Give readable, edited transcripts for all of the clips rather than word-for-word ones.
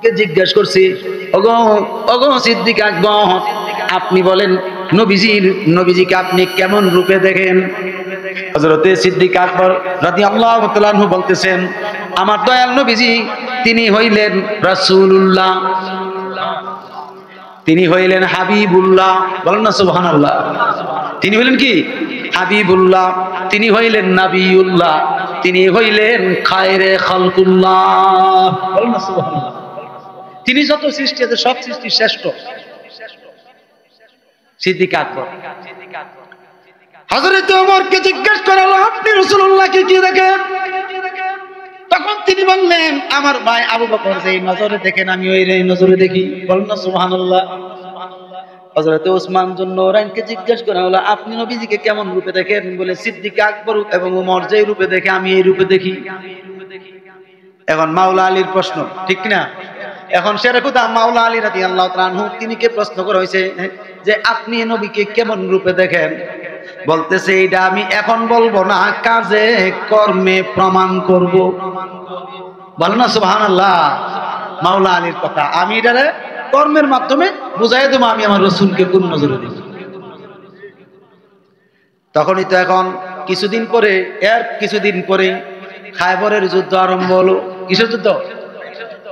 কে জিজ্ঞেস করছি, ওগো ওগো সিদ্দিক আকবর, আপনি বলেন নবীজিকে আপনি কেমন রূপে দেখেন? হযরতে সিদ্দিক আকবর রাদিয়াল্লাহু তাআলা আনহু বলতেছেন, আমার দয়াল নবীজি তিনি হইলেন রাসূলুল্লাহ, তিনি হইলেন হাবিবুল্লাহ। বলেন না সুবহানাল্লাহ। তিনি হইলেন কি? হাবিবুল্লাহ। তিনি হইলেন নবিউল্লাহ। তিনি হইলেন খায়রে খালকুল্লাহ। বলেন না সুবহানাল্লাহ। তিনি যত সৃষ্টি আছে সব সৃষ্টি শ্রেষ্ঠ সিদ্দিক আকবর। হযরত ওমরকে জিজ্ঞেস করা হলো, আপনি রাসূলুল্লাহকে কি দেখেন? তখন তিনি বললেন, আমার ভাই আবু বকর যেই নজরে দেখেন আমি ওই নজরে দেখি। বলেন না সুবহানাল্লাহ। হযরত ওসমান জুন্নুরাইনকে জিজ্ঞেস করা হলো, আপনি নবীজিকে কেমন রূপে দেখেন? বলে, সিদ্দিক আকবর এবং ওমর যেই রূপে দেখে আমি এই রূপে দেখি। এখন মাওলা আলীর প্রশ্ন, ঠিক না? এখন শেরেখুদা মাওলা আলী রাদিয়াল্লাহু তাআলা আনহু তিনিকে প্রশ্ন করা হয়েছে যে আপনি নবীকে কেমন রূপে দেখেন? বলতেছে, এটা আমি এখন বলবো না, কাজে কর্মে প্রমাণ করব। বলেন না সুবহানাল্লাহ। মাওলা আলীর কথা, আমি এটারে কর্মের মাধ্যমে বুঝাই দেবো আমি আমার রাসূলকে কোন নজরে দেখি। তখনই তো এখন কিছুদিন পরে খায়বরের যুদ্ধ আরম্ভ হলো। কিসের যুদ্ধ?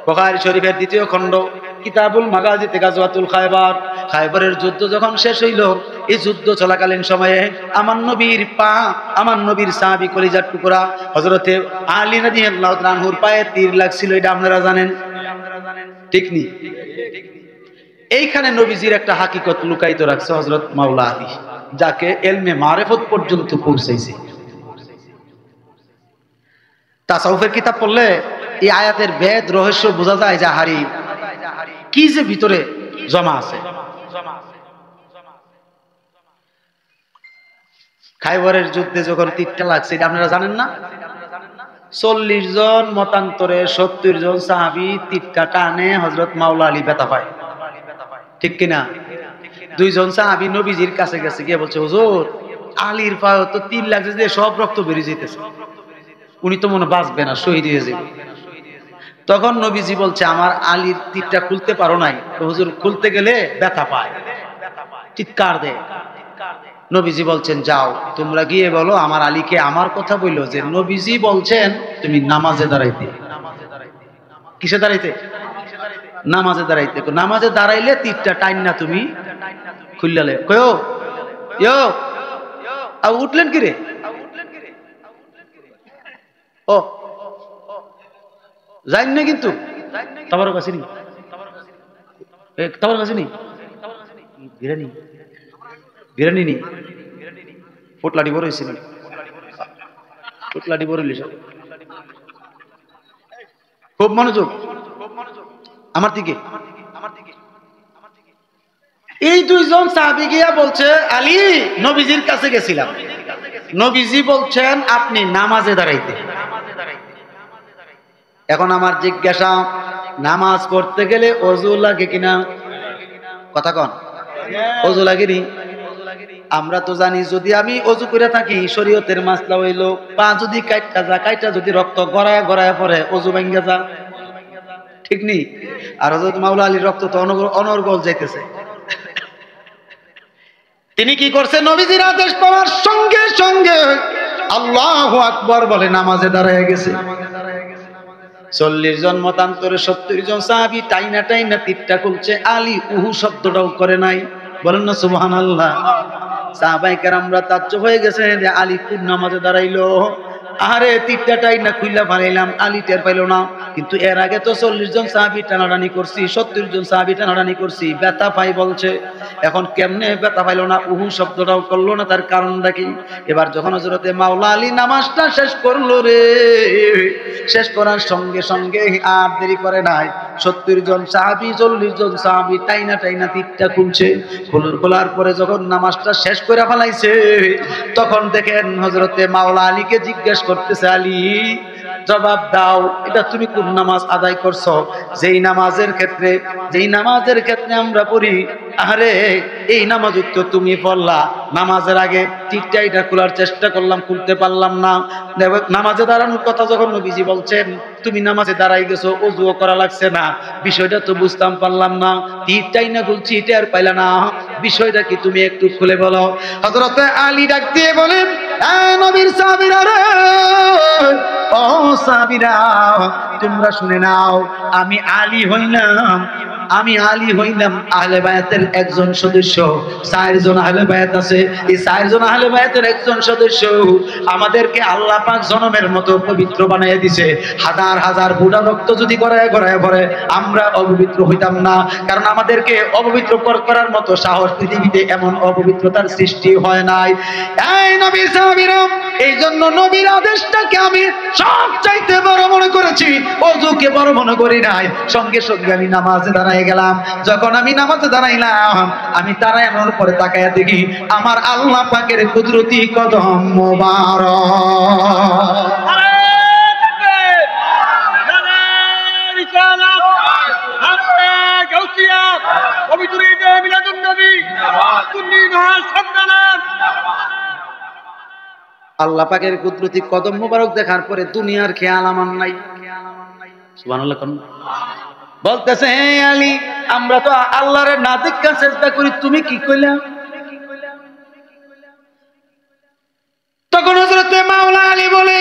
বুখারী শরীফের 2য় খণ্ড কিতাবুল মাগাজিতে গাজওয়াতুল খায়বার। খায়বরের যুদ্ধ যখন শেষ হইল, এই যুদ্ধ চলাকালীন সময়ে আমার নবীর সাহাবী কলিজার টুকরা হযরতে আলী রাদিয়াল্লাহু তাআলা আনহুর পায়ে তীর লাগছিল। এটা আপনারা জানেন, ঠিক নি? এইখানে নবীজির একটা হাকিকত লুকায়িত রাখছে হযরত মাওলা আলী, যাকে ইলমে মারিফত পর্যন্ত পৌঁছাইছে। তাসাউফের কিতাব পড়লে এই আয়াতের ভেদ রহস্য বোঝা যায় যে হারি কি যে ভিতরে জমা আছে। খায়বরের যুদ্ধে যখন তীরটা লাগছে, এটা আপনারা জানেন না? 40 জন মতান্তরে 70 জন সাহাবী তীরটা টানে, হযরত মাওলা আলী ব্যথা পায়, ঠিক কিনা? 2 জন সাহাবী নবীজির কাছে গেছে, গিয়ে বলছে, হুজুর আলীর পায়ে তো তীর লাগছে যে সব রক্ত বেরিয়ে যাইতেছে, উনি তো মনে বাঁচবে না, শহীদ হয়ে যাবে। তখন নবীজি বলছে, আমার আলীর তীরটা খুলতে পারো নাই। হুজুর খুলতে গেলে ব্যথা পায়, চিৎকার দেয়। নবীজি বলছেন, যাও তোমরা গিয়ে বলো আমার আলীকে আমার কথা বললো যে নবীজি বলছেন তুমি নামাজে দাঁড়াইতে। কিসে দাঁড়াইতে? নামাজে দাঁড়াইতে। নামাজে দাঁড়াইলে তীরটা টাইন না তুমি খুললে কয়ো ইয়ো আর উঠলেন কি রে? ও যাইন না, কিন্তু তোমার কাছে নি, তোমার কাছে নি বিরিয়ানি বিরিয়ানি নি পোটলাটি বড় হয়েছিল, পোটলাটি বড় হইল। খুব মনোযোগ আমার দিকে। এই 2 জন সাহাবী গিয়া বলছে, আলী নবীজির কাছে গেছিলাম, নবীজি বলছেন আপনি নামাজে দাঁড়াইতে। এখন আমার জিজ্ঞাসা, নামাজ পড়তে গেলে ওযু লাগে কিনা? কথা কন, ওযু লাগেনি? আমরা তো জানি যদি আমি ওযু করে থাকি, শরীয়তের মাসলা হইল পা যদি কাইটা যদি রক্ত গড়ায় গড়ায় পড়ে ওযু ভাঙ্গা যা, ঠিক নি? আর হযরত মাওলা আলীর রক্ত তো অনর্গল যাইতেছে। তিনি কি করছে? নবীজির আদেশ পাওয়ার সঙ্গে সঙ্গে আল্লাহু আকবার বলে নামাজে দাঁড়ায় গেছে। 40 জন মতান্তরে 70 জন সাহাবী টাইনা টাইনা তীরটা খুলছে, আলী উহু শব্দটাও করে নাই। বলেন না সুবহানাল্লাহ। সাহাবায়ে কেরামরা তাজ্জব হয়ে গেছে যে আলী কোন নামাজে দাঁড়াইলো। আরে তীরটা টাইনা খুইলা ফালাইলাম, আলী টের পাইল না। কিন্তু এর আগে তো 40 জন সাহাবী টানাটানি করছি, 70 জন সাহাবী টানাটানি করছি, ব্যথা পাই বলছে। এখন কেমনে ব্যথা পাইল না, উহু শব্দটাও করলো না, তার কারণটা কি? এবার যখন হযরতে মাওলা আলী নামাজটা শেষ করলো রে, শেষ করার সঙ্গে সঙ্গে আর দেরি করে নাই, 70 জন সাহাবী 40 জন সাহাবী টাইনা টাইনা তীরটা খুলছে। খোলার পরে যখন নামাজটা শেষ করে ফেলাইছে, তখন দেখেন হযরতে মাওলা আলীকে জিজ্ঞেস করতেছে, আলী জবাব দাও, এটা তুমি কোন নামাজ আদায় করছো? যেই নামাজের ক্ষেত্রে আমরা পড়ি আরে এই নামাজ তো তুমি পড়লা, নামাজের আগে টিকটাইটা খোলার চেষ্টা করলাম, খুলতে পারলাম না। নামাজে দাঁড়ানোর কথা যখন নবীজি বলছেন, তুমি নামাজে দাঁড়াই গেছো, ওযুও করা লাগছে না, বিষয়টা তো বুঝতাম পারলাম না, টিকটাই না খুলছি এটা আর পাইলা না, বিষয়টা কি তুমি একটু খুলে বলো। হযরত আলী ডাক দিয়ে বলেন, নবীর সাহাবীরা রে, ও সাহাবীরা তোমরা শুনে নাও, আমি আলী হইলাম আহলে বায়াতের একজন সদস্য। 4 জন আহলে বায়াত আছে, এই 4 জন আহলে বায়াতের একজন সদস্য। আমাদেরকে আল্লাহ পাক জনমের মতো পবিত্র বানিয়ে দিয়েছে। হাজার হাজার বুড়া রক্ত যদি গড়ায় ভরে আমরা অপবিত্র হইতাম না, কারণ আমাদেরকে অপবিত্র করার মতো সাহস পৃথিবীতে এমন অপবিত্রতার সৃষ্টি হয় নাই। এই নবী সাহাবীরা, এই জন্য নবীর আদেশটাকে আমি সব চাইতে বড় মনে করেছি, ওযুকে বড় মনে করি নাই। সঙ্গে সঙ্গে আমি নামাজে দাঁড়াই গেলাম। যখন আমি নামাজে দাঁড়াইলাম, আমি দাঁড়ানোর পরে তাকায়া দেখি আমার আল্লাহ পাকের কুদরতি কদম মোবারক। আল্লাহ পাকের কুদরতি কদম মোবারক দেখার পরে দুনিয়ার খেয়াল আমার নাই। সুবহানাল্লাহ। বলতেছে, হে আলী, আমরা তো আল্লাহর না দেখা চেষ্টা করি, তুমি কি কইলা? তখন হযরত মাওলা আলী বলে,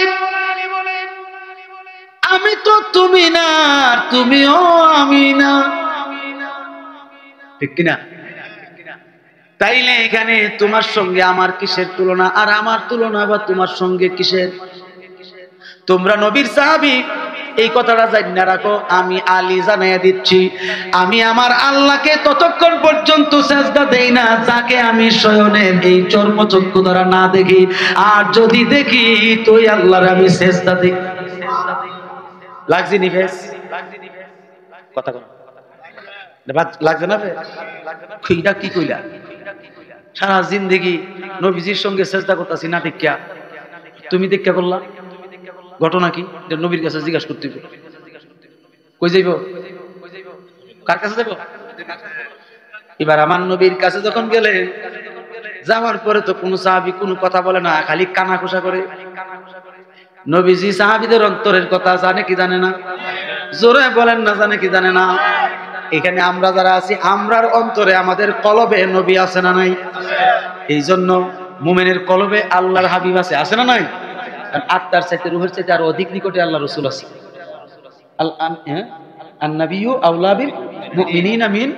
আমি তো তুমি না, তুমিও আমি না, ঠিক কিনা? তাইলে এখানে তোমার সঙ্গে আমার কিসের তুলনা, আর আমার তুলনা বা তোমার সঙ্গে কিসের? তোমরা নবীর সাহাবী, এই কথাটা জানা রাখো। আমি আলী জানাইয়া দিচ্ছি, আমি আমার আল্লাহকে ততক্ষণ পর্যন্ত সেজদা দেই না যাকে আমি শয়নের এই চর্মচক্ষু দ্বারা না দেখি, আর যদি দেখি তুই আল্লাহর আমি সেজদা দিই। লাগছে নি ফেস? কথা কর লাগছে না ফেস? কইটা কি কইলা? সারা জিন্দেগি নবীজির সঙ্গে সেজদা করতেছি না, দেখা তুমি দেখা করলা, ঘটনা কি? নবীর কাছে জিজ্ঞাসা করতে হবে। কই যাইব? কার কাছে যাইব? এবার আমার নবীর কাছে যখন গেলে, যাওয়ার পরে তো কোনো সাহাবী কোনো কথা বলে না, খালি কানাঘুষা করে। নবীজি সাহাবীদের অন্তরের কথা জানে কি জানে না? জোরে বলেন না, জানে কি জানে না? এখানে আমরা যারা আছি, আমরার অন্তরে আমাদের কলবে নবী আছে না নাই? এই জন্য মুমিনের কলবে আল্লাহর হাবিব আছে, আছে না নাই? আত্মার চাইতে, রূহের চাইতে আর অধিক নিকটে আল্লাহ রাসূল আছে। আন-নাবিয়্যু আওলা বিল মুমিনিনা মিন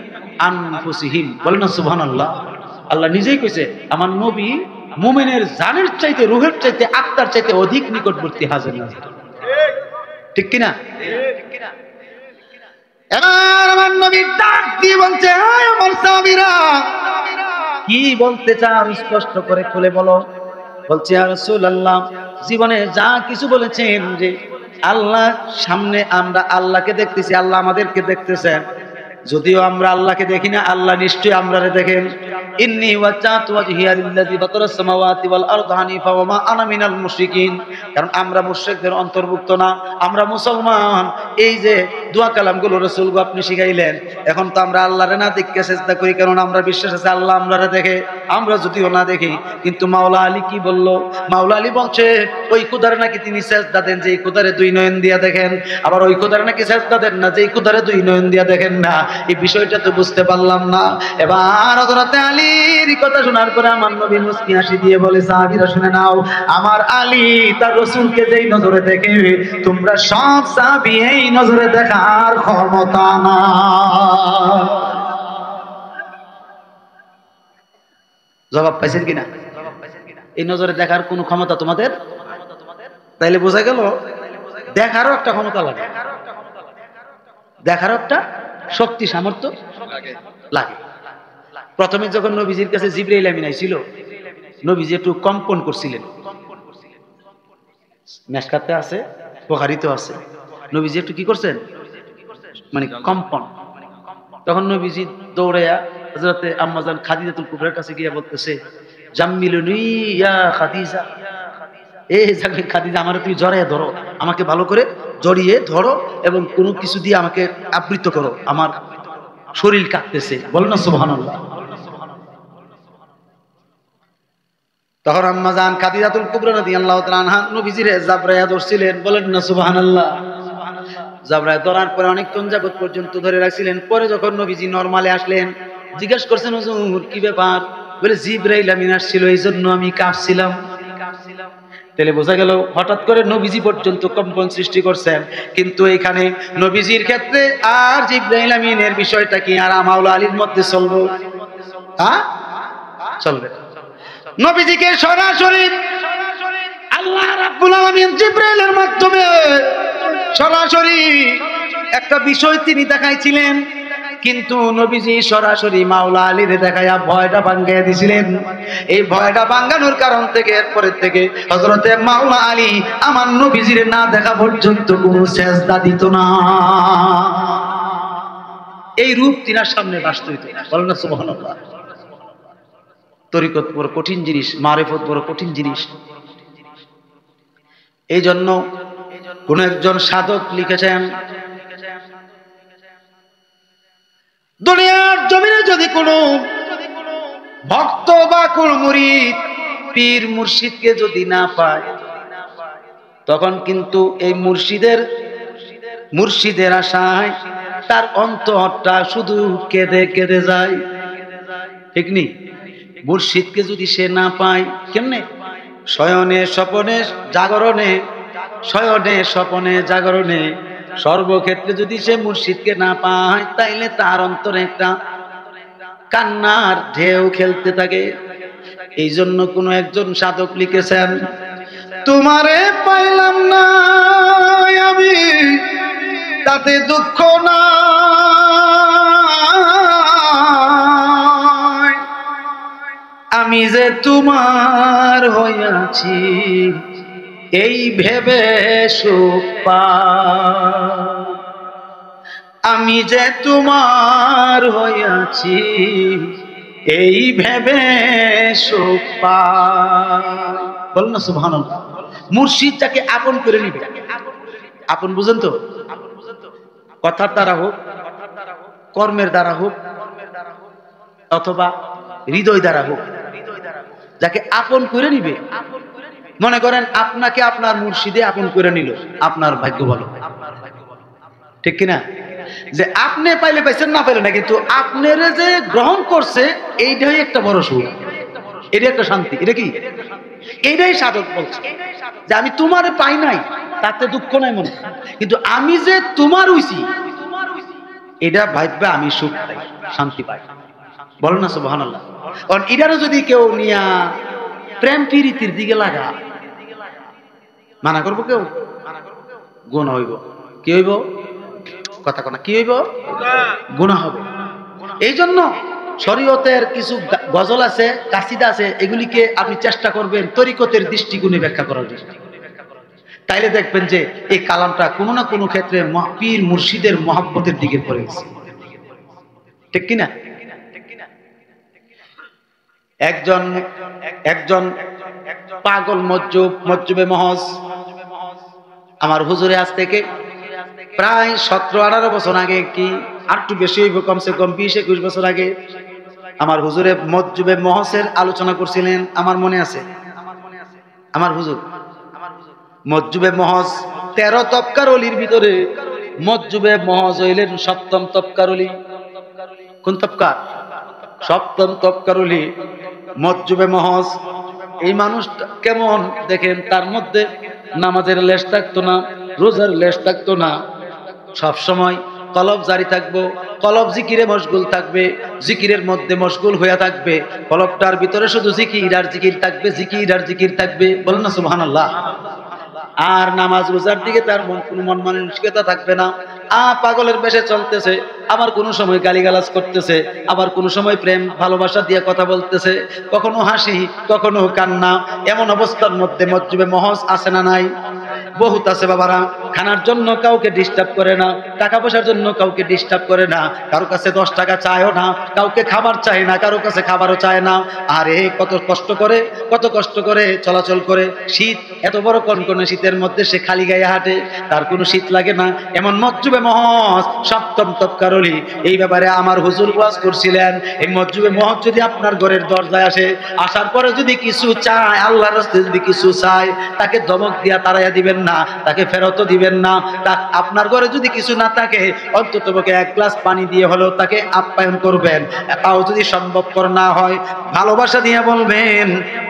আনফুসিহিম, বলেন না সুবহানাল্লাহ। আল্লাহ নিজেই কইছে, আমার নবী মুমিনের জানের চাইতে, রূহের চাইতে, আত্মার চাইতে অধিক নিকটবর্তী হাজির নাজির, ঠিক কিনা? এবার আমার নবী ডাক দিয়ে বলছে, হায় আমার সাহাবীরা, কি বলতে চাও স্পষ্ট করে খুলে বলো। বলছে, ইয়া রাসূলুল্লাহ, জীবনে যা কিছু বলেছেন যে আল্লাহ সামনে, আমরা আল্লাহকে দেখতেছি, আল্লাহ আমাদেরকে দেখতেছেন, যদিও আমরা আল্লাহকে দেখি না, আল্লাহ নিশ্চয়ই আমরারে দেখেন। ইন্নী ওয়াজ্জাহতু ওয়াজহিয়া লিল্লাযী ফাতারাস সামাওয়াতি ওয়াল আরদা হানিফা ওয়া মা আনা মিনাল মুশরিকিন। কারণ আমরা মুশরিকদের অন্তর্ভুক্ত না, আমরা মুসলমান। এই যে দোয়া কালামগুলো রাসূল গো আপনি শিখাইলেন, এখন তো আমরা আল্লাহরে না দেখে চেষ্টা করি, কারণ আমরা বিশ্বাস আছে আল্লাহ আমরারে দেখে, আমরা যদিও না দেখি। কিন্তু মাওলা আলী কি বলল? মাওলা আলী বলছে, ওই খোদারে নাকি তিনি সেজদা দেন যে এই খোদারে 2 নয়ন দিয়া দেখেন, আবার ওই খোদারে নাকি সেজদা দেন না যে এই খোদারে 2 নয়ন দিয়া দেখেন না। এই বিষয়টা তো বুঝতে পারলাম না। এবার হযরত আলীর কথা শোনার পরে আমার নবী মুস্কি হাসি দিয়ে বলে, সাহাবীরা শুনে নাও, আমার আলী তার রাসূলকে যেই নজরে দেখে, তোমরা সব সাহাবী এই নজরে দেখার ক্ষমতা না। জবাব পাইছেন কিনা? এই নজরে দেখার কোনো ক্ষমতা তোমাদের? তাইলে বোঝা গেল দেখারও একটা ক্ষমতা লাগে, দেখারও একটা শক্তি সামর্থ্য লাগে। প্রথমে যখন নবীজির কাছে জিবরাইল আমিন আইছিল, নবীজি একটু কম্পন করছিলেন। মেশকাতে আছে, বুখারীতে আছে, নবীজি একটু কি করছেন, মানে কম্পন। তখন নবীজি দৌড়াইয়া হযরতে আম্মাজান খাদিজাতুল কুবরার কাছে গিয়ে বলতেছে, জাম্মিলুনি ইয়া খাদিজা, এই জাগে খাদিজা, আমারে তুমি জড়াইয়া ধরো, আমাকে ভালো করে জড়িয়ে ধরো এবং কোনো কিছু দিয়ে আমাকে আবৃত করো, শরীর কাঁপতেছে, বলেন না সুবহানাল্লাহ। তখন আম্মা জান খাদিজাতুল কুবরা রাদিয়াল্লাহু তাআলা আনহা নবীজিরে জাবরায়া ধরছিলেন, বলেন না সুবহানাল্লাহ। জাবরায়া ধরার পরে অনেকক্ষণ যাবত পর্যন্ত ধরে রাখছিলেন। পরে যখন নবীজি নরমালে আসলেন, জিজ্ঞেস করছেন, হুজুর কি ব্যাপার? বলে জিবরাইল আমিন আসছিল, এই জন্য আমি কাঁপছিলাম। তাহলে বোঝা গেল হঠাৎ করে নবীজি পর্যন্ত কম্পন সৃষ্টি করছেন। কিন্তু এখানে নবীজির ক্ষেত্রে আর জিবরাইল আমিনের বিষয়টা কি আর মাওলা আলীর মধ্যে চলবে? হ্যাঁ, চলবে। নবীজিকে সরাসরি আল্লাহ রাব্বুল আলামিন জিবরাইলের মাধ্যমে সরাসরি একটা বিষয় তিনি দেখাইছিলেন, কিন্তু নবীজি সরাসরি মাওলা আলীর দেখাইয়া ভয়টা ভাঙ্গাইয়া দিছিলেন। এই ভয়টা ভাঙ্গানোর কারণ থেকে এরপরের থেকে হযরতে মাওলা আলী আমার নবীজির না দেখা পর্যন্ত কোনো সেজদা দিত না। এই রূপ তিনার সামনে বাস্তব হইত। বলেন না সুবহানাল্লাহ। তরিকত বড় কঠিন জিনিস, মারিফত বড় কঠিন জিনিস। এই জন্য কোন একজন সাধক লিখেছেন, দুনিয়ার জমিনে যদি কোনো ভক্ত বা কোন মুরিদ পীর মুর্শিদকে যদি না পায়, তখন কিন্তু এই মুর্শিদের আশায় তার অন্তরটা শুধু কেঁদে কেঁদে যায়। ঠিক নি? মুর্শিদকে যদি সে না পায়, কেমনে? শয়নে স্বপনে জাগরণে, শয়নে স্বপনে জাগরণে সর্বক্ষেত্রে যদি সে মুর্শিদকে না পায়, তাইলে তার অন্তরে একটা কান্নার ঢেউ খেলতে থাকে। এই জন্য কোন একজন সাধক লিখেছেন, তোমারে পাইলাম না আমি তাতে দুঃখ না, আমি যে তোমার হইয়াছি এই ভেবে সুখ পাই, আমি যে তোমার হইয়াছি এই ভেবে সুখ পাই। বলেন না সুবহানাল্লাহ। মুর্শিদ যাকে আপন করে নিবে, আপন বুঝেন তো? কথার দ্বারা হোক, কর্মের দ্বারা হোক, অথবা হৃদয় দ্বারা হোক, যাকে আপন করে নিবে। মনে করেন আপনাকে আপনার মুর্শিদে আপন করে নিল, আপনার ভাগ্য ভালো, ঠিক কিনা? যে আপনি পাইলে পাইছেন, না পাইলে না, কিন্তু আপনারে যে গ্রহণ করছে এইটাই একটা বড় সুখ, এটা একটা শান্তি। এটা কি? এইটাই সাধক বলছে যে আমি তোমার পাই নাই তাতে দুঃখ নাই মনে, কিন্তু আমি যে তোমার হইছি এটা ভাববে আমি সুখ পাই, শান্তি পাই। বলেন না সুবহানাল্লাহ। কারণ এটারও যদি কেউ নিয়া প্রেম প্রীতির দিকে লাগা, মানা করবো কেউ? গুনাহ হইব। কি হইব? কথা কথা কি হইব? গুনাহ হবে। এই জন্য শরীয়তের কিছু গজল আছে, কাসিদা আছে, এগুলিকে আপনি চেষ্টা করবেন তরিকতের দৃষ্টিকোণে ব্যাখ্যা করার জন্য। তাইলে দেখবেন যে এই কালামটা কোনো না কোনো ক্ষেত্রে পীর মুর্শিদের মহব্বতের দিকে পড়ে গেছে, ঠিক কিনা? একজন পাগল মজ্জুবে মহজ আমার হুজুরে আজ থেকে প্রায় 17-18 বছর আগে, কি আর একটু বেশি হইব, কমসে কম 20-21 বছর আগে আমার হুজুরে মজ্জুবে মহজের আলোচনা করছিলেন। আমার মনে আছে, আমার হুজুর মজ্জুবে মহজ 13 তবকার অলির ভিতরে মজ্জুবে মহজ হইলেন 7ম তবকার অলি। কোন তবকা? 7ম তবকার অলি মজ্জুবে মহজ। এই মানুষটা কেমন দেখেন, তার মধ্যে নামাজের লেশ থাকতো না, রোজার লেশ থাকতো না, সব সময় কলব জারি থাকবো, কলব জিকিরে মশগুল থাকবে, জিকিরের মধ্যে মশগুল হয়ে থাকবে, কলবটার ভিতরে শুধু জিকির আর জিকির থাকবে, জিকির আর জিকির থাকবে। বলেন না সুবহানাল্লাহ। আর নামাজ রোজার দিকে তার কোনো মন মানসিকতা থাকবে না। পাগলের বেশে চলতেছে, আবার কোনো সময় গালিগালাজ করতেছে, আবার কোনো সময় প্রেম ভালোবাসা দিয়ে কথা বলতেছে, কখনো হাসি কখনো কান্না। এমন অবস্থার মধ্যে মজ্জুবে মহজ আছে না নাই? বহুত আছে বাবারা। খানার জন্য কাউকে ডিস্টার্ব করে না, টাকা পয়সার জন্য কাউকে ডিস্টার্ব করে না, কারো কাছে 10 টাকা চায়ও না, কাউকে খাবার চায় না, কারো কাছে খাবারও চায় না। আরে কত কষ্ট করে চলাচল করে, শীত এত বড় কনকনে শীতের মধ্যে সে খালি গায়ে হাঁটে, তার কোনো শীত লাগে না। এমন মজজুবে মহজ সপ্তম তবকার ওলি। এই ব্যাপারে আমার হুজুর ওয়াজ করছিলেন, এই মজজুবে মহজ যদি আপনার ঘরের দরজায় আসে, আসার পরে যদি কিছু চায়, আল্লাহর রাস্তায় যদি কিছু চায়, তাকে ধমক দিয়া তাড়াইয়া দিবেন না, তাকে ফেরতও দিবেন না। আপনার ঘরে যদি কিছু না থাকে, অন্তত পক্ষে 1 গ্লাস পানি দিয়ে হলেও তাকে আপ্যায়ন করবেন। তাও যদি সম্ভবপর না হয়, ভালোবাসা দিয়ে বলবেন,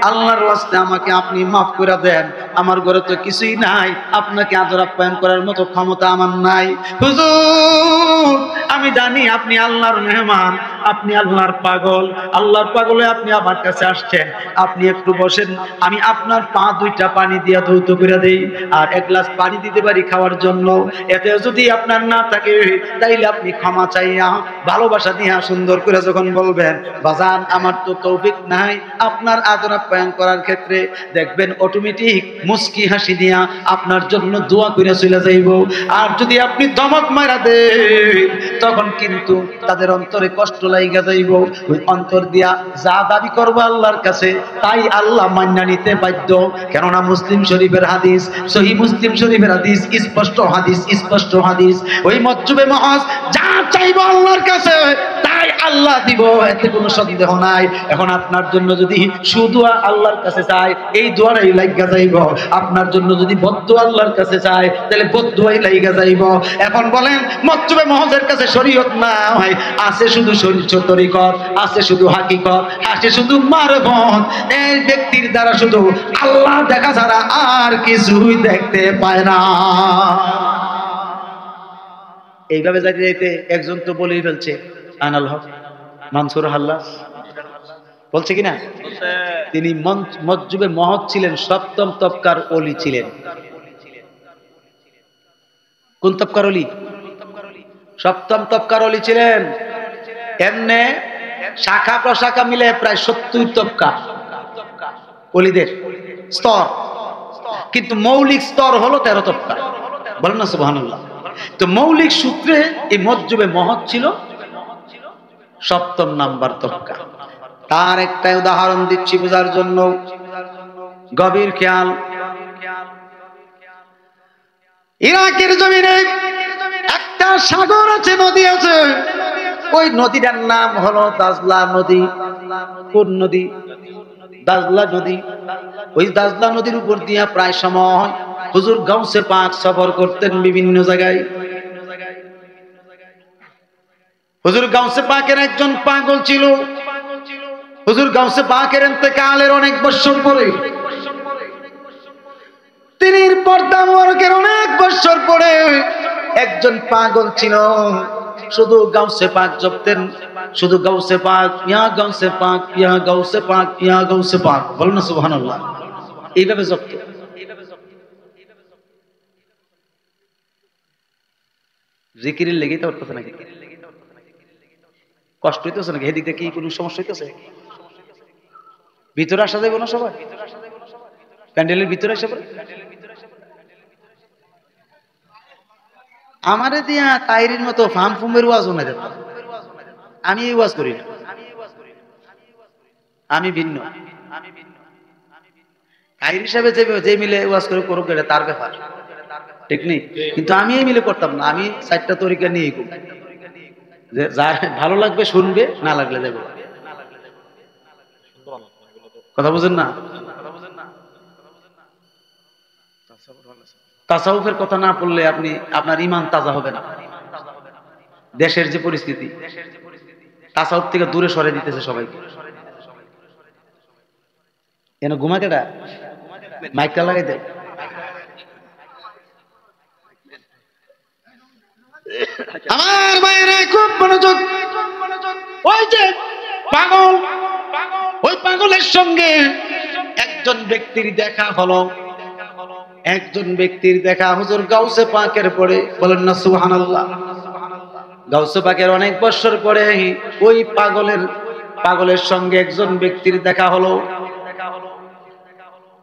আল্লাহর রাস্তায় আমাকে আপনি মাফ করে দেন, আমার ঘরে তো কিছুই নাই, আপনাকে আদর আপ্যায়ন করার মতো ক্ষমতা আমার নাই। হুজুর, আমি জানি আপনি আল্লাহর মেহমান, আপনি আল্লাহর পাগল, আল্লাহর পাগলে আপনি আমার কাছে আসছেন, আপনি একটু বসেন, আমি আপনার পা 2টা পানি দিয়া ধৌত করে দেই, আর 1 গ্লাস পানি দিতে পারি খাওয়ার জন্য। এতে যদি আপনার না থাকে, তাইলে আপনি ক্ষমা চাইয়া ভালোবাসা দিয়া সুন্দর করে যখন বলবেন, বাজান আমার তো তৌফিক নাই আপনার আদর আপ্যায়ন করার ক্ষেত্রে, দেখবেন অটোমেটিক মুস্কি হাসি দিয়া আপনার জন্য দোয়া করে চলে যাইব। আর যদি আপনি ধমক মারা দেন, তখন কিন্তু তাদের অন্তরে কষ্ট লাইগা যাইব। ওই অন্তর দিয়া যা দাবি করবো আল্লাহর কাছে, তাই আল্লাহ মান্না নিতে বাধ্য। কেননা মুসলিম শরীফের হাদিস, সহিহ মুসলিম শরীফের হাদিস, স্পষ্ট হাদিস, ওই মজজুবে মহজ যা চাইবো আল্লাহর কাছে তাই আল্লাহ দিব, এতে কোনো সন্দেহ নাই। এখন আপনার জন্য যদি সুদুয়া আল্লাহর কাছে চাই, এই দোয়াটাই লাইগা যাইব। আপনার জন্য যদি বদদুয়া আল্লাহর কাছে চাই, তাহলে বদদুয়াই লাইগা যাইব। এখন বলেন, মজজুবে মহজের কাছে শরীয়ত নাই, আছে শুধু তরিকত, আছে শুধু হাকিকত, আছে শুধু মারফত। এই ব্যক্তির দ্বারা শুধু আল্লাহ দেখা ছাড়া আর কিছুই দেখতে পায় না। এইভাবে যাইতে যাইতে একজন তো বলেই ফেলছে, আনাল হক মানসুর হাল্লাস বলছে কিনা, তিনি মজজুবে মহজ ছিলেন, সপ্তম তবকার ওলি ছিলেন। কোন তবকার ওলি? সপ্তম তবকার ওলি ছিলেন। এমনে শাখা প্রশাখা মিলে প্রায় 70 তবকা ওলিদের স্তর, কিন্তু মৌলিক স্তর হলো 13 তবকা। বলেন না সুবহানাল্লাহ। তো মৌলিক সূত্রে এই মজজুবে মহজ ছিল 7ম নাম্বার তবকা। তার একটা উদাহরণ দিচ্ছি বোঝার জন্য, গভীর খেয়াল। ইরাকের জমিনে একটা সাগর আছে, নদী আছে, ওই নদীটার নাম হলো দাজলা নদী। কোন নদী? দাজলা নদী। ওই দাজলা নদীর উপর দিয়া প্রায় সময় হুজুর গাউসে পাক সফর করতেন বিভিন্ন জায়গায়। হুজুর গাউসে পাকের একজন পাগল ছিল। হুজুর গাউসে পাকের ইন্তেকালের অনেক বছর পরে, তিনি পর্দা মোবারকের অনেক বছর পরে একজন পাগল ছিল, শুধু গাউসে পাক জপতেন, শুধু গাউসে পাক, ইয়া গাউসে পাক, ইয়া গাউসে পাক, ইয়া গাউসে পাক। বলুন না সুবহানাল্লাহ। এইভাবে জপত। জিকিরের লেগেই তো উঠতেছে নাকি? কষ্ট হইতেছে নাকি? এদিক দিয়ে কি কোনো সমস্যা হইতেছে? ভিতরে আসা যাবে না সবাই? প্যান্ডেলের ভিতরে আসা পড়ে আমারে দিয়া তাইরির মতো ফাম ফুমের ওয়াজ শোনা যেত। আমি এই ওয়াজ করি না, আমি ভিন্ন। তাইর হিসাবে যে মিলে ওয়াজ করে করুক, এটা তার ব্যাপার, ঠিক নেই। কিন্তু আমি এই মিলে করতাম না, আমি 4টা তরিকা নিয়েই করি, যে যার ভালো লাগবে শুনবে, না লাগলে যাবে। কথা বুঝেন না? তাসাউফের কথা না পড়লে আপনার ঈমান তাজা হবে না। দেশের যে পরিস্থিতি, তাসাউফ থেকে দূরে সরে দিতেছে সবাইকে। কেন ঘুমাকেটা মাইকটা লাগাই দেয়। আমার বাইরে খুব মনোযোগ। ওই যে পাগল, ওই পাগলের সঙ্গে একজন ব্যক্তির দেখা হলো। একজন ব্যক্তির দেখা হুজুর গাউসে পাকের পরে। বলেন না সুবহানাল্লাহ। গাউসে পাকের অনেক বছর পরে ওই পাগলের সঙ্গে একজন ব্যক্তির দেখা হলো।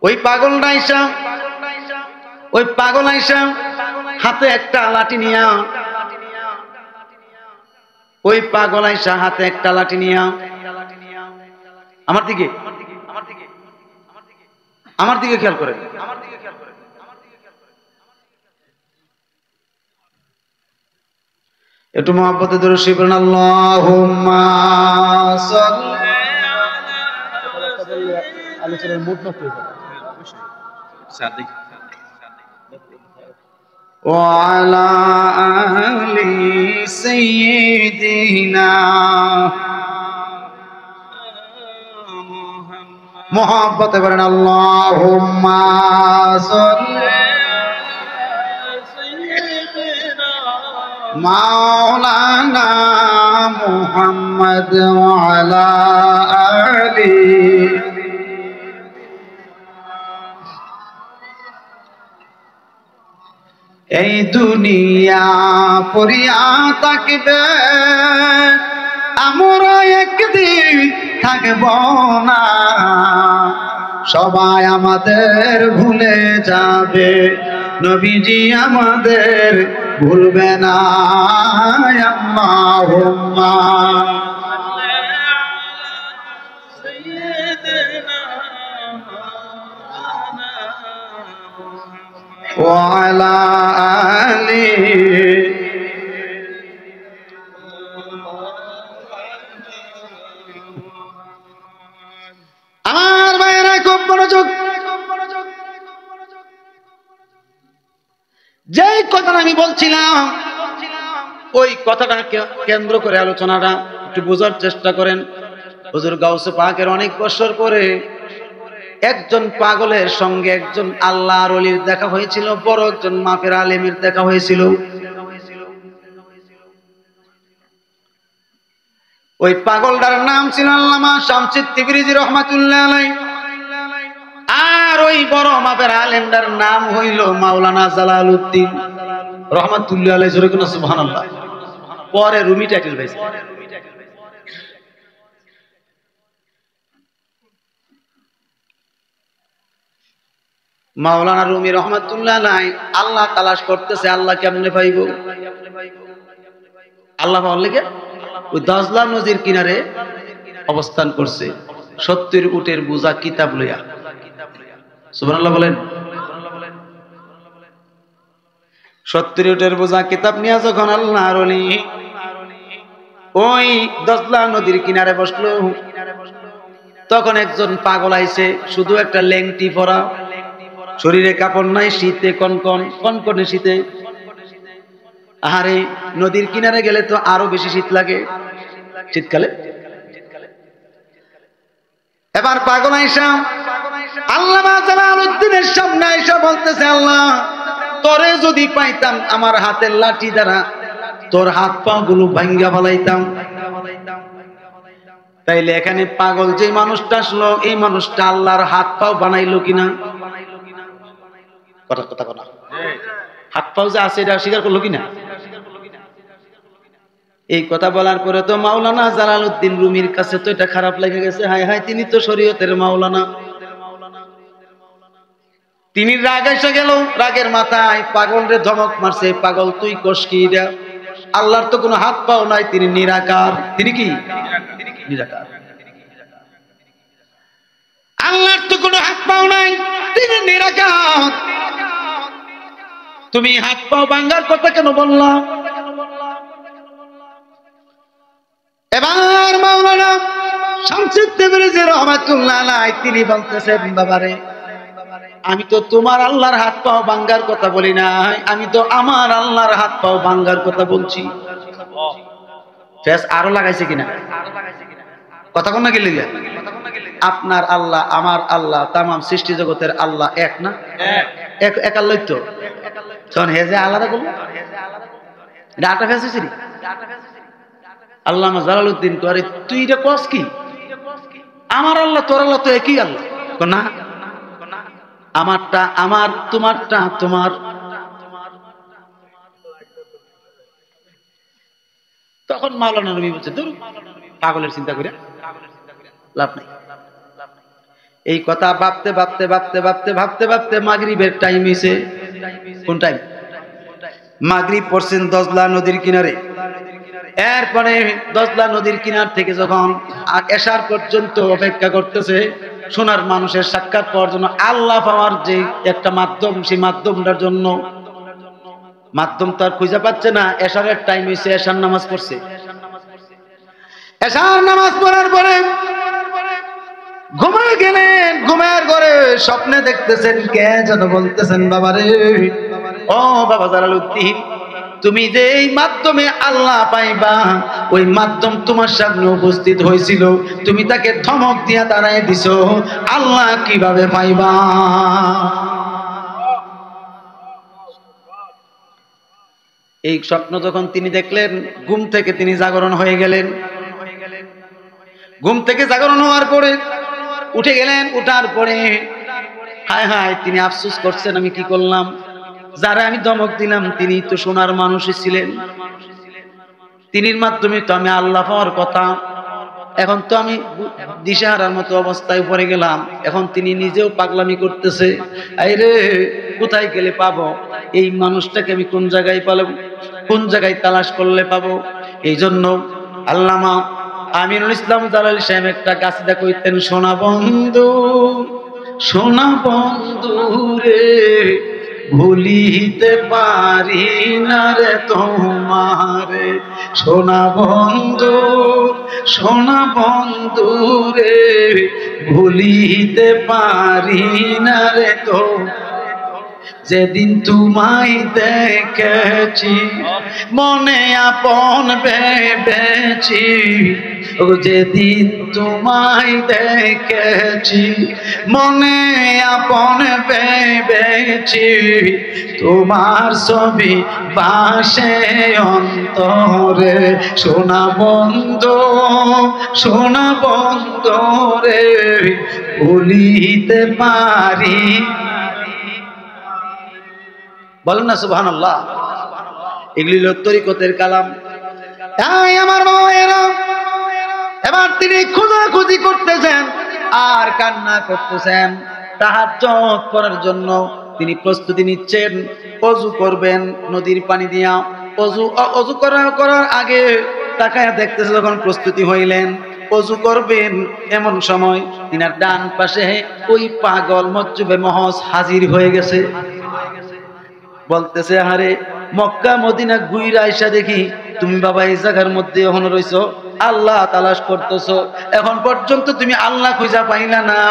ওই পাগল আইসা হাতে একটা লাঠি নিয়া, ওই পাগল আইসা হাতে একটা লাঠি নিয়া আমার দিকে খেয়াল করেন। একটু মহব্বতে দরুদ শরীফ পড়েন, আল্লাহুম্মা সাল্লি আলোচনার মুড নষ্ট হয়ে যাবে। وعلى آل سيدنا محبت بلن اللهم صل مولانا محمد وعلى آله এই দুনিয়া পড়িয়া থাকবে, আমরা একদিন থাকব না, সবাই আমাদের ভুলে যাবে, নবীজি আমাদের ভুলবে না। আল্লাহুম্মা وعلى آله আমার ভাইয়েরা খুব মনোযোগ। যেই কথাটা আমি বলছিলাম ওই কথাটা কেন্দ্র করে আলোচনাটা একটু বোঝার চেষ্টা করেন। হুজুর গাউসে পাকের অনেক বছর পরে একজন পাগলের সঙ্গে একজন আল্লাহর ওলির দেখা হয়েছিল, বড় একজন মাপের আলেমের দেখা হয়েছিল। ওই পাগলটার নাম ছিল আল্লামা শামসুদ তিবরিজি রাহমাতুল্লাহ আলাইহি, আর ওই বড় মাপের আলেমটার নাম হইল মাওলানা জালালউদ্দিন রাহমাতুল্লাহ আলাইহি। জোরে কোন সুবহানাল্লাহ। পরে রুমি টাইটেল পাইছে। মাওলানা রুমি রহমাতুল্লাহ আলাইহি আল্লাহ তালাশ করতেছে, আল্লাহ কেমনে পাইব? আল্লাহ পাওয়ার লেগে ওই দাজলা নদীর কিনারে অবস্থান করছে 70 উটের বোঝা কিতাব লইয়া। সুবহানাল্লাহ বলেন। 70 উটের বোঝা কিতাব নিয়ে যখন আল্লাহর ওলি ওই দাজলা নদীর কিনারে বসলো, তখন একজন পাগল আইছে, শুধু একটা লেংটি পরা, শরীরে কাপড় নাই, শীতে কনকনে শীতে। আরে নদীর কিনারে গেলে তো আরো বেশি শীত লাগে শীতকালে। এবার পাগল আইসা আল্লামা জালালউদ্দিনের সামনে আইসা বলতেছে, আল্লাহ তোরে যদি পাইতাম আমার হাতের লাঠি দ্বারা তোর হাত পা গুলো ভাঙ্গা ফেলাইতাম। তাইলে এখানে পাগল যে মানুষটা আসলো, এই মানুষটা আল্লাহর হাত পাও বানাইলো কিনা? কথা কথা হাত পাও যে আছে এটা স্বীকার করলো কিনা? এই কথা বলার পরে তো মাওলানা জালালউদ্দিন রুমির কাছে তো এটা খারাপ লেগে গেছে। হায় হায়, তিনি তো শরীয়তের মাওলানা। তিনি রাগ এসে গেল, রাগের মাথায় পাগলরে ধমক মারছে, পাগল তুই কস কি? আল্লাহর তো কোনো হাত পাও নাই, তিনি নিরাকার। তিনি কি? নিরাকার। আল্লাহর তো কোনো হাত পাও নাই, তিনি নিরাকার। তুমি হাত পাও ভাঙ্গার কথা কেন বললা? এবার মাওলানা শামসুদ তিবরিজি রাহমাতুল্লাহ আলাইহি তিনি বলতেছেন, বাবারে আমি তো তোমার আল্লাহর হাত পাও ভাঙ্গার কথা বলি নাই, আমি তো আমার আল্লাহর হাত পাও ভাঙ্গার কথা বলছি। ফেস আরো লাগাইছে কিনা? কথা কোন না গেলে আপনার আল্লাহ আমার আল্লাহ তামাম সৃষ্টি জগতের আল্লাহ এক না? এক আল্লাহ তো। তখন হে যে আলাদা করলো, ডাটা ফেসেছি আল্লামা জালালউদ্দিন করে, তুই এটা কস কি? আমার আল্লাহ তোর আল্লাহ তো একই আল্লাহ না? আমারটা আমার, তোমারটা তোমার। তখন মাওলানা রুমি বলছে, ধরু পাগলের চিন্তা করে লাভ নাই। এই কথা ভাবতে ভাবতে ভাবতে ভাবতে ভাবতে ভাবতে মাগরিবের টাইম হইছে। কোন টাইম? মাগরিব পড়ছেন দজলা নদীর কিনারে। এরপরে দজলা নদীর কিনার থেকে যখন এশার পর্যন্ত অপেক্ষা করতেছে সোনার মানুষের সাক্ষাৎ পাওয়ার জন্য, আল্লাহ পাওয়ার যে একটা মাধ্যম, সেই মাধ্যমটার জন্য মাধ্যম তো আর খুঁজে পাচ্ছে না। এশারের টাইম হয়েছে, এশার নামাজ পড়ছে। এশার নামাজ পড়ার পরে ঘুমায় গেলেন। ঘুমের ঘরে স্বপ্নে দেখতেছেন কে যেন বলতেছেন, বাবা রে, ও বাবা জালালউদ্দিন, তুমি যে এই মাধ্যমে আল্লাহ পাইবা, ওই মাধ্যম তোমার সামনে উপস্থিত হয়েছিল, তুমি তাকে ধমক দিয়া দাঁড়ায় দিছো, আল্লাহ কিভাবে পাইবা? এই স্বপ্ন যখন তিনি দেখলেন, ঘুম থেকে তিনি জাগরণ হয়ে গেলেন। ঘুম থেকে জাগরণ হওয়ার পরে উঠে গেলেন। উঠার পরে হায় হায় তিনি আফসোস করছেন, আমি কি করলাম? যারা আমি ধমক দিলাম তিনি তো সোনার মানুষই ছিলেন, তিনির মাধ্যমে তো আমি আল্লাহ পাওয়ার কথা। এখন তো আমি দিশাহারার মতো অবস্থায় পড়ে গেলাম। এখন তিনি নিজেও পাগলামি করতেছে, আইরে কোথায় গেলে পাবো এই মানুষটাকে? আমি কোন জায়গায় পালাবো, কোন জায়গায় তালাশ করলে পাবো? এই জন্য আল্লামা আমিনুল ইসলাম জালালী সাহেব একটা কাসিদা কইতেন, সোনা বন্ধু, সোনা বন্ধু রে, ভুলিতে পারি না রে তোমারে। সোনা বন্ধু, সোনা বন্ধু রে, ভুলিতে পারি না রে তো। যেদিন তোমায় দেখেছি মনে আপন ভেবেছি, যেদিন তোমায় দেখেছি মনে আপন ভেবেছি, তোমার ছবি ভাসে অন্তরে। সোনা বন্ধু, সোনা বন্ধু রে, ভুলিতে পারি। বলেন না সুবহানাল্লাহ। এগুলি হলো তরিকতের কালাম। তাই আমার মায়েরা, এবার তিনি খোঁজাখুঁজি করতেছেন আর কান্না করতেছেন। তাহাজ্জুদ পড়ার জন্য তিনি প্রস্তুতি নিচ্ছেন। ওযু করবেন নদীর পানি দিয়া। ওযু করার আগে তাকায় দেখতেছে, যখন প্রস্তুতি হইলেন ওযু করবেন, এমন সময় তিনার ডান পাশে ওই পাগল মজ্জুবে মহজ হাজির হয়ে গেছে। বলতেছে, আরে মক্কা মদিনা ঘুইরা আইসা দেখি তুমি বাবা এই জায়গার মধ্যে এখনো রইছো, আল্লাহ তালাশ করতেছো, এখন পর্যন্ত তুমি আল্লাহ খুঁজা পাইলা না।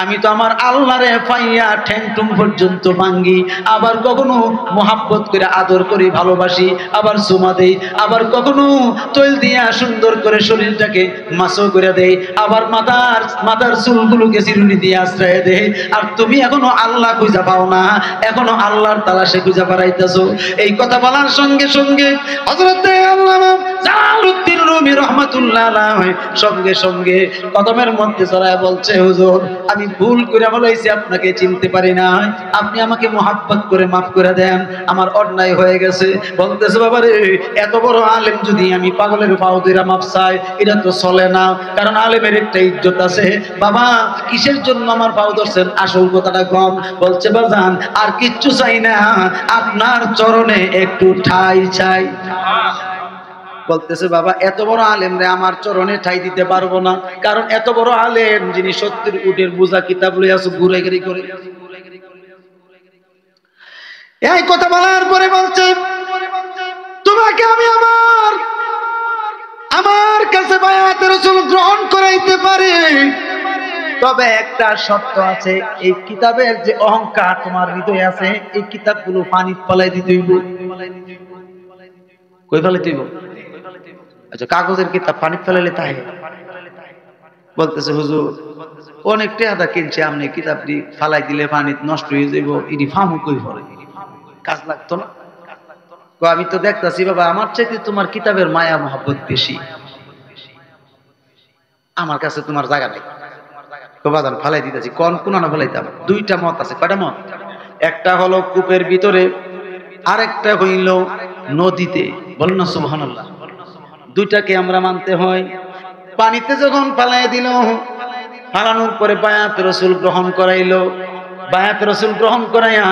আমি তো আমার আল্লাহরে পাইয়া ঠ্যাংটুম পর্যন্ত ভাঙ্গি, আবার কখনো মোহাব্বত করে আদর করে ভালোবাসি, আবার চুমা দেই, আবার কখনো তৈল দিয়া সুন্দর করে শরীরটাকে মাসো করে দেই, আবার মাথার চুলগুলোকে চিরুনি দিয়ে আশ্রয় দেই। আর তুমি এখনো আল্লাহ খুঁজা পাও না, এখনো আল্লাহর তালাশে খুঁজা পারাইতেছো। এই কথা বলার সঙ্গে সঙ্গে হযরত আল্লামা জালালউদ্দিন রুমি রাহমাতুল্লাহ আলাইহি সঙ্গে সঙ্গে কদমের মধ্যে জড়ায় বলছে, হুজুর আমি ভুল করে বলেছি, আপনাকে চিনতে পারি না, আপনি আমাকে মোহাব্বত করে মাফ করে দেন, আমার অন্যায় হয়ে গেছে। বলতেছে, বাবা রে, এত বড় আলেম যদি আমি পাগলের পাও ধরে মাফ চাই, এটা তো চলে না, কারণ আলেমের একটা ইজ্জত আছে। বাবা কিসের জন্য আমার পাও ধরছেন, আসল কথাটা কম। বলছে, বাজান আর কিচ্ছু চাই না, আপনার চরণে একটু ঠাই চাই। বলতেছে, বাবা এত বড় আলেম রে আমার চরণে ঠাই দিতে পারবো না, কারণ এত বড় আলেম যিনি 70 উটের বোঝা কিতাব লইয়া ঘুরাঘুরি করে। এই কথা বলার পরে বলছে, তোমাকে আমি আমার কাছে বায়াতে রাসূল গ্রহণ করাইতে পারি, তবে একটা শর্ত আছে, এই কিতাবের যে অহংকার তোমার হৃদয়ে আছে, এই কিতাবগুলো পানি ফলাই দিতে হইব। কই ফলাইতে হইব? আচ্ছা, কাগজের কিতাব পানি ফেলাইলে তাই? বলতেছে, হুজুর অনেক টাকা কিনছে, আপনি কিতাবটি ফালাই দিলে পানি নষ্ট হয়ে যাইব, এটি ফামু কই ফলে, কাজ লাগতো না? আমি তো দেখতেছি বাবা, আমার চাইতে তোমার কিতাবের মায়া মহব্বত বেশি, আমার কাছে তোমার জায়গা নেই, বাজান ফালাই দিতেছি। কোন ফালাইতাম? দুইটা মত আছে। কয়টা মত? একটা হলো কূপের ভিতরে, আরেকটা হইল নদীতে। বলেন না সুবহানাল্লাহ। দুইটাকে আমরা মানতে হয়। পানিতে যখন ফালাই দিল, ফালানোর পরে বায়াত রাসূল গ্রহণ করাইলো। বায়াত রাসূল গ্রহণ করাইয়া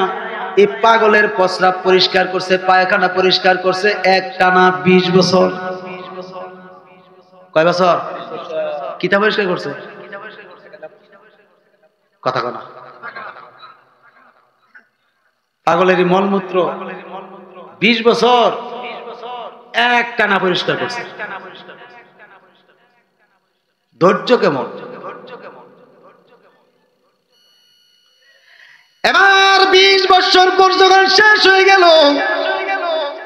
এই পাগলের প্রস্রাব পরিষ্কার করছে, পায়খানা পরিষ্কার করছে একটানা 20 বছর। কয় বছর? কিতা পরিষ্কার করছে? কথা কনা। পাগলেরই মলমূত্র 20 বছর একটানা পরিষ্কার করছে। ধৈর্য কেমন! এবার 20 বছর পর যখন শেষ হয়ে গেল,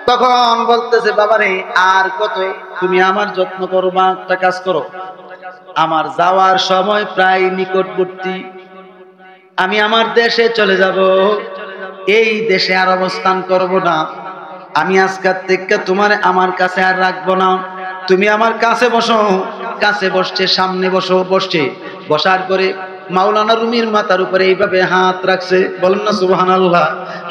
তখন বলতেছে বাবারে আর কত, তুমি আমার যত্ন করবা, একটা কাজ করো, আমার যাওয়ার সময় প্রায় নিকটবর্তী, আমি আমার দেশে চলে যাব, এই দেশে আর অবস্থান করব না, আমি আজকের থেকে তোমার আমার কাছে আর রাখবো না, তুমি আমার কাছে বসো। কাছে বসছে, সামনে বসছে, বসার পরে মাওলানা রুমির মাথার উপরে এইভাবে হাত রাখছে, বলেন না সুবহানাল্লাহ।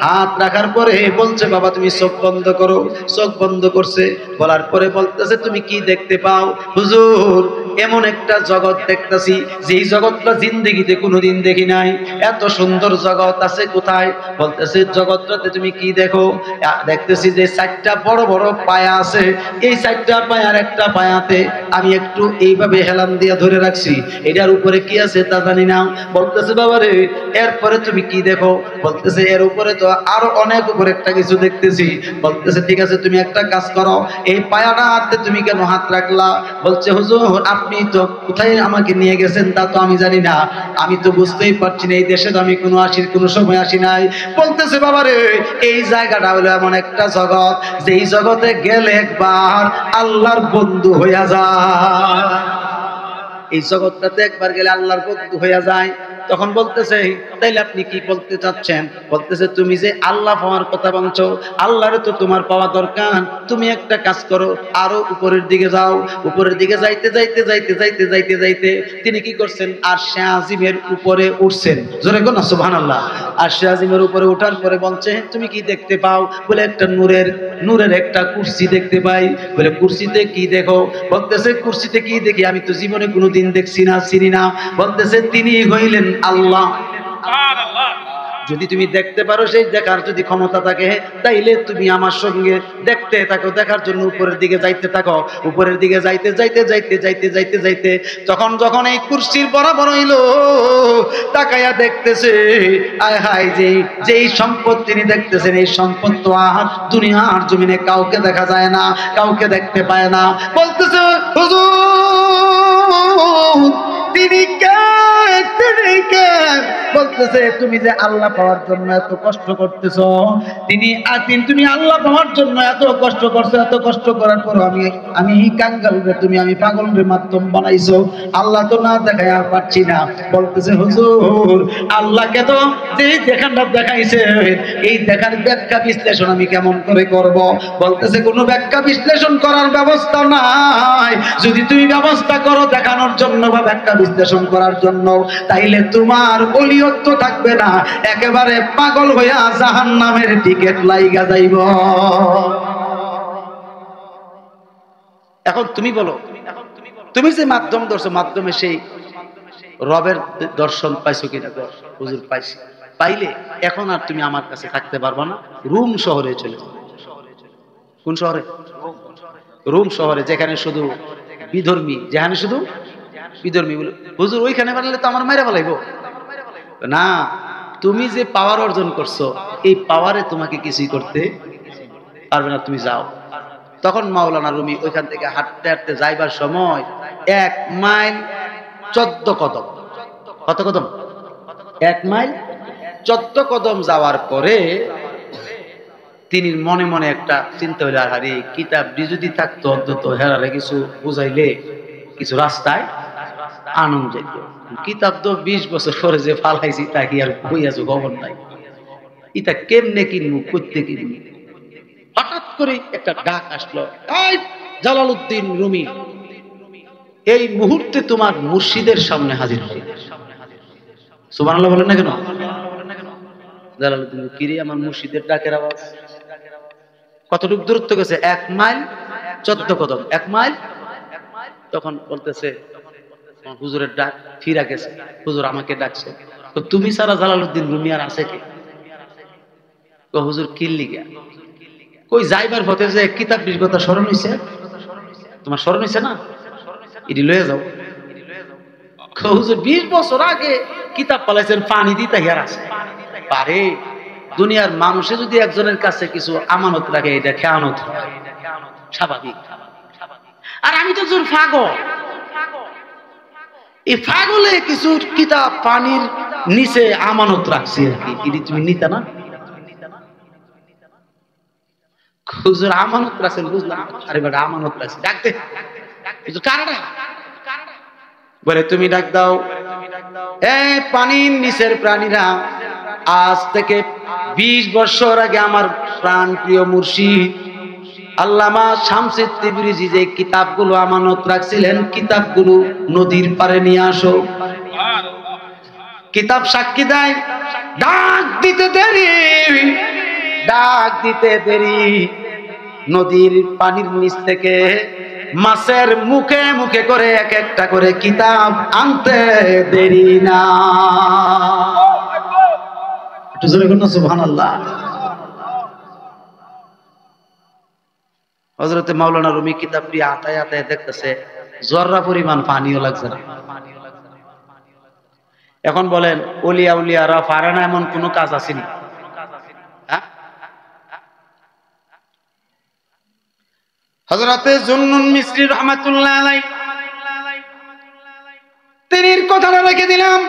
হাত রাখার পরে বলছে বাবা তুমি চোখ বন্ধ করো। চোখ বন্ধ করছে, বলার পরে বলতেছে তুমি কি দেখতে পাও? হুজুর এমন একটা জগৎ দেখতেছি যেই জগৎটা জিন্দেগিতে কোনোদিন দেখি নাই, এত সুন্দর জগৎ আছে কোথায়? বলতেছে জগৎটাতে তুমি কি দেখো? দেখতেছি যে 4টা বড় বড় পায়া আছে, এই 4টা পায়ার একটা পায়াতে আমি একটু এইভাবে হেলান দিয়ে ধরে রাখছি, এটার উপরে কি আছে তা জানি না। বলতেছে বাবারে এরপরে তুমি কি দেখো? বলতেছে এর উপরে তো আরো অনেক উপরে একটা কিছু দেখতেছি। বলতেছে ঠিক আছে তুমি একটা কাজ করো, এই পায়াটা হাতে তুমি কেন হাত রাখলা? বলছে হুজুর আপনি তো কোথায় আমাকে নিয়ে গেছেন তা তো আমি জানি না, আমি তো বুঝতেই পারছি না, এই দেশে তো আমি কোনো সময় আসি নাই। বলতেছে বাবারে এই জায়গাটা হলো এমন একটা জগৎ, যেই জগতে গেলে একবার আল্লাহর বন্ধু হইয়া যায়। এই জগৎটাতে একবার গেলে আল্লাহর বন্ধু হইয়া যায়। তখন বলতেছে তাইলে আপনি কি বলতে চাচ্ছেন? বলতেছে তুমি যে আল্লাহ পাওয়ার কথা বলছো, আল্লাহরে তো তোমার পাওয়া দরকার, তুমি একটা কাজ করো, আরো উপরের দিকে যাও। উপরের দিকে যাইতে যাইতে যাইতে যাইতে যাইতে যাইতে তিনি কি করছেন? আরশে আজিমের উপরে উঠছেন। জোরে কোন সুবহানাল্লাহ। আরশে আজিমের উপরে ওঠার পরে বলছে তুমি কি দেখতে পাও? বলে একটা নূরের একটা কুরসি দেখতে পাই। বলে কুরসিতে কি দেখো? বলতেছে কুরসিতে কি দেখি, আমি তো জীবনে কোনোদিন দেখছি না, চিনি না। বলতেছে তিনি হইলেন আল্লাহ। যদি তুমি দেখতে পারো, সেই দেখার যদি ক্ষমতা থাকে, তাইলে তুমি আমার সঙ্গে দেখতে থাকো, দেখার জন্য উপরের দিকে যাইতে থাকো। উপরের দিকে যাইতে যাইতে যাইতে যাইতে যাইতে যাইতে যখন এই কুরসির বরাবর হইল, তাকাইয়া দেখতেছে আয় হায় যেই সম্পদ তিনি দেখতেছেন, এই সম্পদ তো আর দুনিয়ার জমিনে কাউকে দেখা যায় না, কাউকে দেখতে পায় না। বলতেছে হুজুর তিনি কে? বলতেছে তুমি যে আল্লাহ পাওয়ার জন্য এত কষ্ট করতেছো, তুমি আল্লাহ পাওয়ার জন্য এত কষ্ট করছো, এত কষ্ট করার পর আমি কাঙ্গাল রে, আমি পাগল রে মাধ্যম বানাইছো, আল্লাহ তো না দেখায় আর পাচ্ছি না। বলতেছে হুজুর আল্লাহকে তো যেই দেখানটা দেখাইছে, এই দেখার ব্যাখ্যা বিশ্লেষণ আমি কেমন করে করব? বলতেছে কোনো ব্যাখ্যা বিশ্লেষণ করার ব্যবস্থা নাই। যদি তুমি ব্যবস্থা করো দেখানোর জন্য বা ব্যাখ্যা বিশ্লেষণ করার জন্য, তাইলে তোমার ওলিয়ত্ব থাকবে না, একেবারে পাগল হইয়া জাহান্নামের টিকেট লাইগা যাইব। এখন তুমি বলো, তুমি যে মাধ্যম ধরছো, মাধ্যমে সেই রবের দর্শন পাইছো কিনা? হুজুর পাইছি। পাইলে এখন আর তুমি আমার কাছে থাকতে পারবা না, রোম শহরে চলে যাবে। কোন শহরে? রোম শহরে, যেখানে শুধু বিধর্মী, যেখানে শুধু বিধর্মী। বলে হুজুর ওইখানে বানালে তো আমার মাইরা ফেলাইবো। না, তুমি যে পাওয়ার অর্জন করছো, এই পাওয়ারে তোমাকে কিছুই করতে পারবে না, তুমি যাও। তখন মাওলানা রুমি ওইখান থেকে হাঁটতে হাঁটতে যাইবার সময় 1 মাইল 14 কদম। কত কদম? 1 মাইল 14 কদম যাওয়ার পরে তিনি মনে মনে একটা চিন্তা হইল, আরে কিতাব যদি থাকতো অন্তত হেরারে কিছু বুঝাইলে কিছু রাস্তায় আনন্দ যেত। কিতাব তো 20 বছর পরে যে ফালাইছি তা কি আর বইয়াছো খবর নাই, এটা কেমনে কিনবো, করতে কিনবো। হঠাৎ করে একটা ডাক আসলো, এই জালালউদ্দিন রুমি, এই মুহূর্তে তোমার মুর্শিদের সামনে হাজির হবে। সুবহানাল্লাহ বলেন না কেন? জালালউদ্দিন কিরে, আমার মুর্শিদের ডাকের আওয়াজ। কতটুকু দূরত্ব গেছে? 1 মাইল 14 কদম। 1 মাইল। তখন বলতেছে হুজুরের ডাক ফিরা গেছে, হুজুর আমাকে ডাকছে। তো তুমি সারা জালালউদ্দিন রুমি আর আছে কে? হুজুর কি লিগা? কই যাইবার পথে যে কিতাব কথা স্মরণ হইছে, তোমার স্মরণ হইছে না, এটি লয়ে যাও। হুজুর 20 বছর আগে কিতাব পালাইছেন, পানি দিতে হিয়ার আছে পারে। দুনিয়ার মানুষে যদি একজনের কাছে কিছু আমানত রাখে, এটা খেয়ানত হয়, স্বাভাবিক। আর আমি তো জোর পাগল, এই পাগলে কিছু কিতাব পানির নিচে আমানত রাখছি আর কি, এটি তুমি নিতে না? হুজুর আমানত রাখছেন, বুঝলাম। আরে বেটা আমানত রাখছি, ডাকতে কারণা বলে তুমি ডাক দাও। পানির নিচের প্রাণীরা, আজ থেকে 20 বছর আগে আমার প্রাণ প্রিয় মুর্শিদ আল্লামা শামসুদ তিবরিজি যে কিতাবগুলো আমানত রাখছিলেন, কিতাবগুলো নদীর পাড়ে নিয়ে আসো। কিতাব সাক্ষী দেয়, ডাক দিতে দেরি, নদীর পানির নিচ থেকে মাছের মুখে মুখে করে এক একটা করে কিতাব আনতে দেরি না। একটু জোরে বলুন সুবহানাল্লাহ। হযরতে মাওলানা রুমি কিতাবটি আতায় আতায় দেখতেছে, জর্রা পরিমাণ পানিও লাগছে না। এখন বলেন, ওলিয়া উলিয়ারা পারে না এমন কোন কাজ আসেনি? হযরতে জুন্নুন মিসরি রাহমাতুল্লাহ আলাইহি, তিনি কথাটা রেখে দিলাম।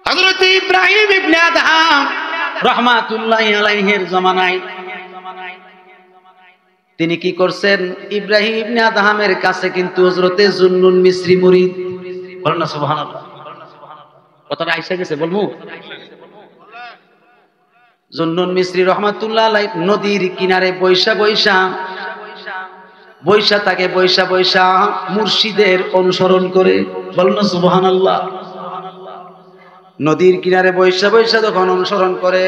হযরতে ইব্রাহিম ইবনে আদহাম রাহমাতুল্লাহি আলাইহির জামানায় তিনি কি করছেন, ইব্রাহিম ইবনে আদহামের কাছে কিন্তু হযরতে জুন্নুন মিসরি মুরিদ। বলেন না সুবহানাল্লাহ। কথাটা আইসা গেছে, বলবো। জুন্নুন মিসরি রাহমাতুল্লাহ আলাইহি নদীর কিনারে বৈশা থাকে, বৈশা মুর্শিদের অনুসরণ করে। বলেন না সুবহানাল্লাহ। নদীর কিনারে বৈশা যখন অনুসরণ করে,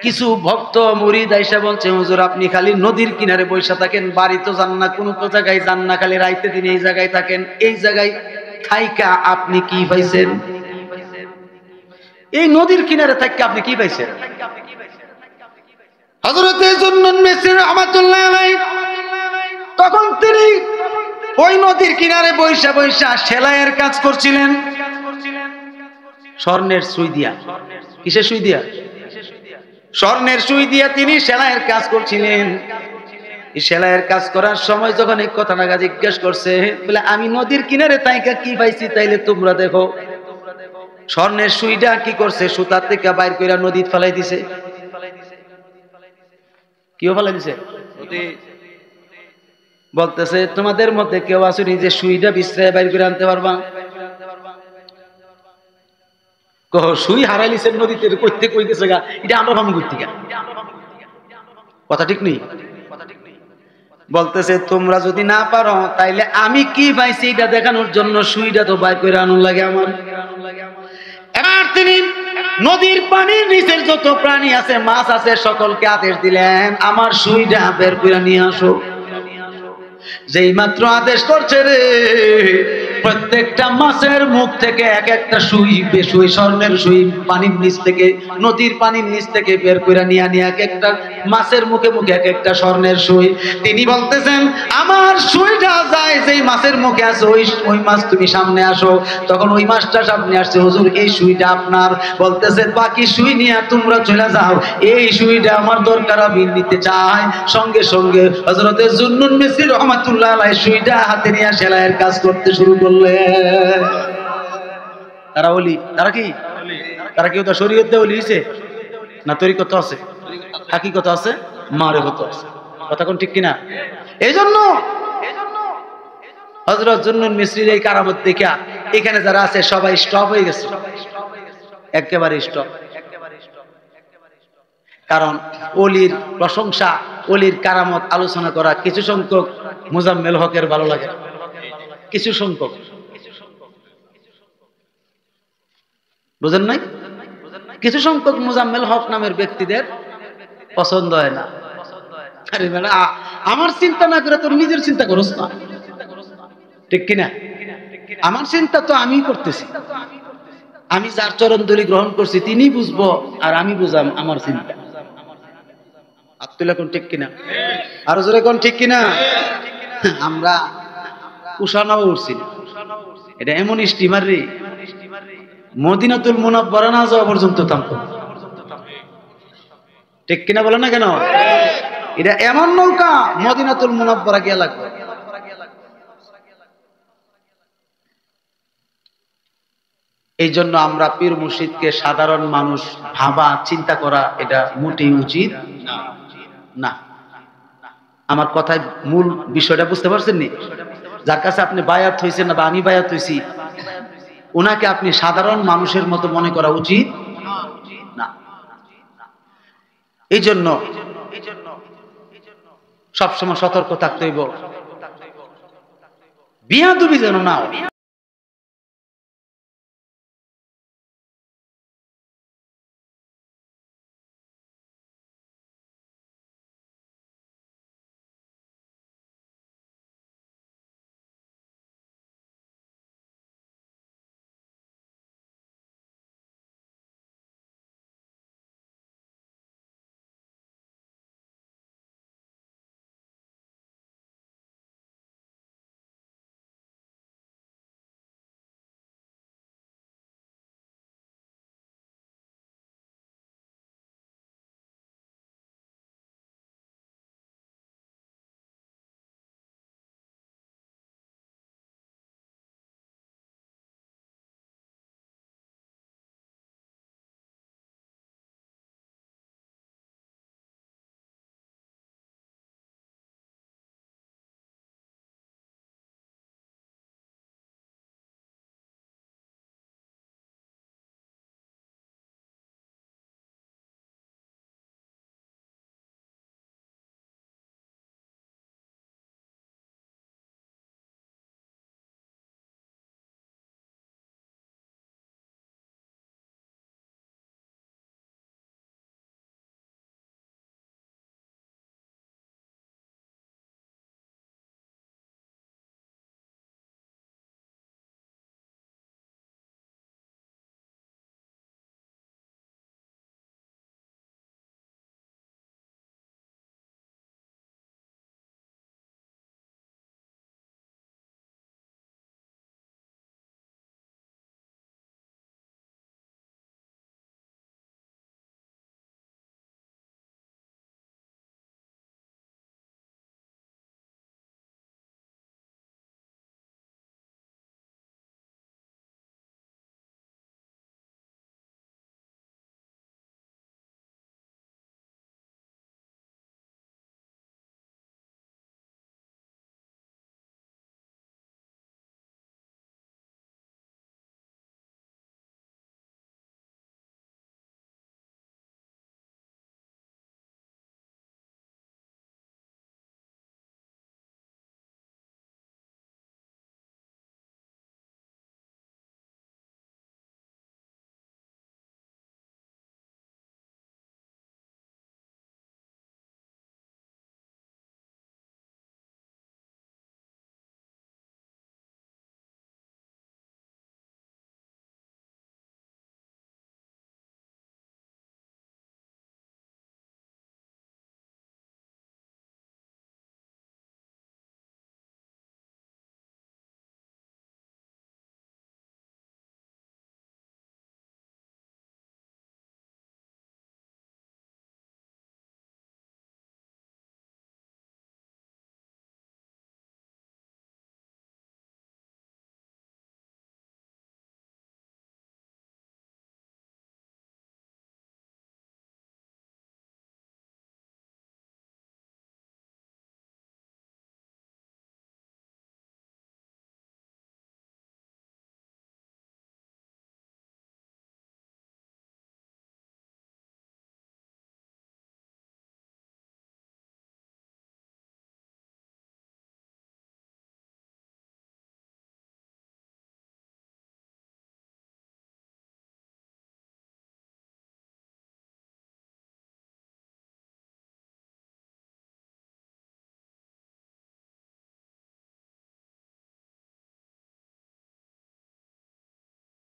কিছু ভক্ত মুরিদ আইসা বলছে, হুজুর আপনি খালি নদীর কিনারে বৈশা থাকেন, বাড়ি তো যান না, কোনো তো জায়গায় যান না, খালি রাইতে দিন এই জায়গায় থাকেন। এই জায়গায় থাইকা আপনি কি পাইছেন? এই নদীর কিনারে থাইকা আপনি কি পাইছেন? হযরতে জুন্নুন মিসরি রাহমাতুল্লাহ আলাইহি তখন তিনি ওই নদীর কিনারে বৈশা সেলাইয়ের কাজ করছিলেন, স্বর্ণের সুই দিয়া। কিসের সুই দিয়া? স্বর্ণের সুই দিয়া তিনি সেলাইয়ের কাজ করছিলেন। এই সেলাইয়ের কাজ করার সময় যখন এই কথাটা জিজ্ঞেস করছে, বলে আমি নদীর কিনারে তাইকা কি পাইছি, তাইলে তোমরা দেখো। স্বর্ণের সুইটা কি করছে, সুতার থেকে বাইর কইরা নদীতে ফেলাই দিছে। কেউ ফেলাই দিছে? বলতেছে, তোমাদের মধ্যে কেউ আসুনি যে সুইটা বিশ্রায় বাইর করে আনতে পারবা? সুই হারাইলিছেন নদীতে, কইতে কই গেছে গা, এটা আমরা ভাবি করতে গা। কথা ঠিক নেই? বলতেছে, তোমরা যদি না পারো তাইলে আমি কি পাইছি এটা দেখানোর জন্য সুইটা তো বাইর করে আনুন লাগে আমার। এবার তিনি নদীর পানির নিচের যত প্রাণী আছে, মাছ আছে, সকলকে আদেশ দিলেন, আমার সুইটা বের করে নিয়ে আসো। যেই মাত্র আদেশ করছে রে, প্রত্যেকটা মাছের মুখ থেকে এক একটা সুই, স্বর্ণের সুই পানির নিচ থেকে, নদীর পানির নিচ থেকে বের করে নিয়ে এক একটা মাছের মুখে মুখে এক একটা স্বর্ণের সুই। তিনি বলতেছেন, আমার সুইটা যায় যেই মাছের মুখে আছে, ওই মাছ তুমি সামনে আসো। তখন ওই মাছটা সামনে আসছে, হুজুর এই সুইটা আপনার। বলতেছে, বাকি সুই নিয়ে তোমরা চলে যাও, এই সুইটা আমার দরকার, আমি নিতে চাই। সঙ্গে সঙ্গে হযরতে জুন্নুন মিসরি রাহমাতুল্লাহ আলাইহি সুইটা হাতে নিয়ে সেলাইয়ের কাজ করতে শুরু করলেন। তারা ওলি, তারা কি? তারা কি ওটা শরীয়তে ওলি হইছে না তরিকত আছে? হাকিকত আছে, মারেফত আছে। কথা কোন ঠিক কিনা? এই জন্য হযরত জুন্নুন মিসরির এই কারামত দেখা এখানে যারা আছে সবাই স্টপ হয়ে গেছে, একেবারে স্টপ। কারণ ওলির প্রশংসা, ওলির কারামত আলোচনা করা কিছু সংখ্যক মুজাম্মেল হকের ভালো লাগে, কিছু সংখ্যক, বুঝেন নাই? কিছু সংখ্যক মুজাম্মেল হক নামের ব্যক্তিদের পছন্দ হয় না। আরে বেটা, আমার চিন্তা না করে তোর নিজের চিন্তা করস না, ঠিক কিনা? আমার চিন্তা তো আমি করতেছি, আমি যার চরণ ধরে গ্রহণ করছি তিনি বুঝবো, আর আমি বুঝাম আমার চিন্তা। আব্দুল্লাহ কোন ঠিক কিনা? আরো জোরে কোন ঠিক কিনা? আমরা উষানাও উঠছি না, এটা এমন স্টিমার রে, মদিনাতুল মুনাওয়ারা না যাওয়া পর্যন্ত থামতো। ঠিক কিনা বলে না কেন? এটা এমন নৌকা, মদিনাতুল মুনাওয়ারা গিয়া লাগবে। এই জন্য আমরা পীর মুর্শিদকে সাধারণ মানুষ ভাবা, চিন্তা করা এটা মোটেই উচিত না। আমার কথায় মূল বিষয়টা বুঝতে পারছেন নি? যার কাছে আপনি বায়াত হয়েছেন না বা আমি বায়াত হয়েছি, ওনাকে আপনি সাধারণ মানুষের মতো মনে করা উচিত না। এই জন্য সবসময় সতর্ক থাকতে হইব, বিয়াদবি যেন না হয়।